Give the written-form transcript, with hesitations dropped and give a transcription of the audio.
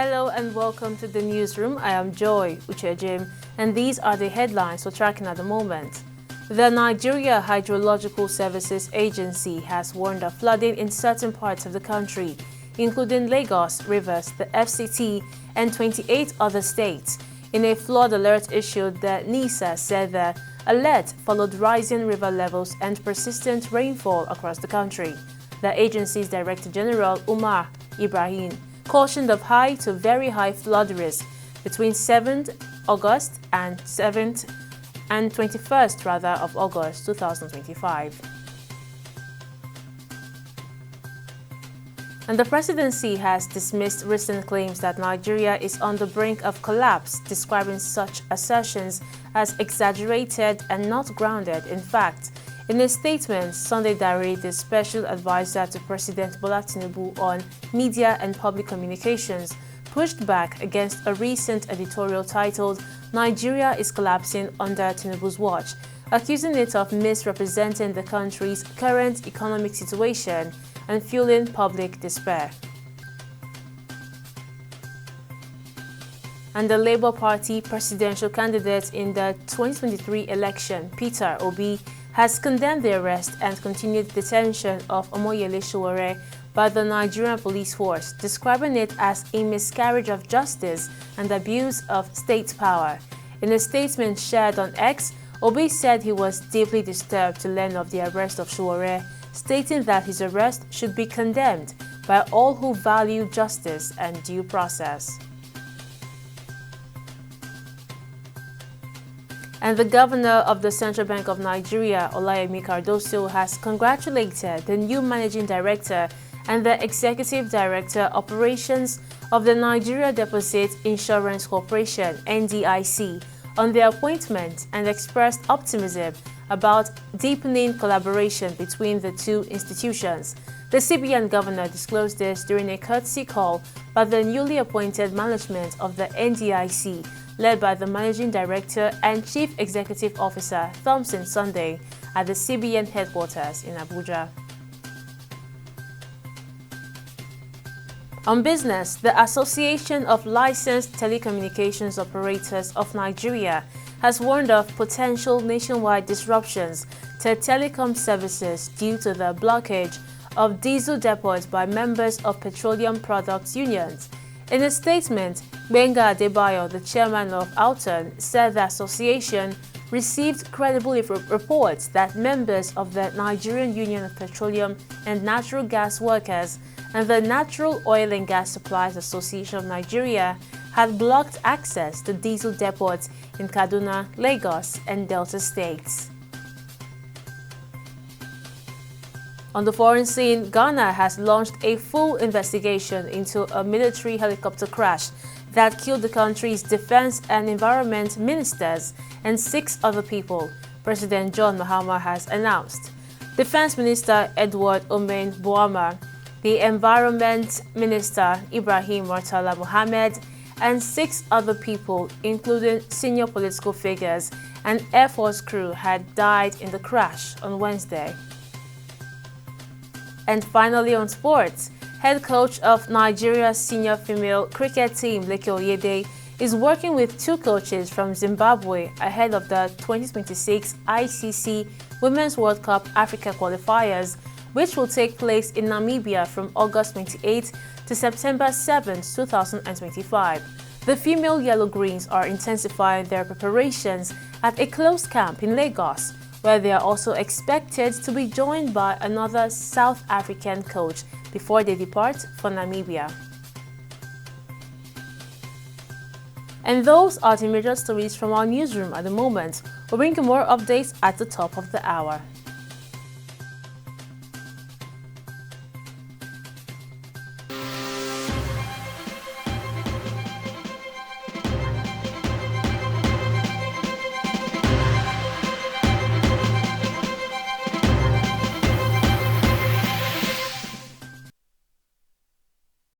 Hello and welcome to the newsroom. I am Joy Uchejim, and these are the headlines we're tracking at the moment. The Nigeria Hydrological Services Agency has warned of flooding in certain parts of the country, including Lagos, Rivers, the FCT, and 28 other states. In a flood alert issued, the NISA said the alert followed rising river levels and persistent rainfall across the country. The agency's Director General, Umar Ibrahim, cautioned of high to very high flood risk between 7th August and 21st of August 2025. And the presidency has dismissed recent claims that Nigeria is on the brink of collapse, describing such assertions as exaggerated and not grounded in fact. In a statement, Sunday Dare, the special advisor to President Bola Tinubu on media and public communications, pushed back against a recent editorial titled "Nigeria is collapsing under Tinubu's watch," accusing it of misrepresenting the country's current economic situation and fueling public despair. And the Labour Party presidential candidate in the 2023 election, Peter Obi, has condemned the arrest and continued detention of Omoyele Sowore by the Nigerian police force, describing it as a miscarriage of justice and abuse of state power. In a statement shared on X, Obi said he was deeply disturbed to learn of the arrest of Sowore, stating that his arrest should be condemned by all who value justice and due process. And the governor of the Central Bank of Nigeria, Olayemi Cardoso, has congratulated the new managing director and the executive director operations of the Nigeria Deposit Insurance Corporation, NDIC, on their appointment and expressed optimism about deepening collaboration between the two institutions. The CBN governor disclosed this during a courtesy call by the newly appointed management of the NDIC, led by the Managing Director and Chief Executive Officer Thompson Sunday at the CBN headquarters in Abuja. On business, the Association of Licensed Telecommunications Operators of Nigeria has warned of potential nationwide disruptions to telecom services due to the blockage of diesel depots by members of petroleum products unions. In a statement, Gbenga Adebayo, the chairman of ALTON, said the association received credible reports that members of the Nigerian Union of Petroleum and Natural Gas Workers and the Natural Oil and Gas Suppliers Association of Nigeria had blocked access to diesel depots in Kaduna, Lagos, and Delta states. On the foreign scene, Ghana has launched a full investigation into a military helicopter crash that killed the country's defense and environment ministers and 6 other people, President John Mahama has announced. Defense Minister Edward Omen Boama, the Environment Minister Ibrahim Murtala Mohammed, and 6 other people, including senior political figures and Air Force crew, had died in the crash on Wednesday. And finally on sports, head coach of Nigeria's senior female cricket team, Leke Oyede, is working with 2 coaches from Zimbabwe ahead of the 2026 ICC Women's World Cup Africa qualifiers, which will take place in Namibia from August 28 to September 7, 2025. The female Yellow Greens are intensifying their preparations at a closed camp in Lagos, where they are also expected to be joined by another South African coach before they depart for Namibia. And those are the major stories from our newsroom at the moment. We'll bring you more updates at the top of the hour.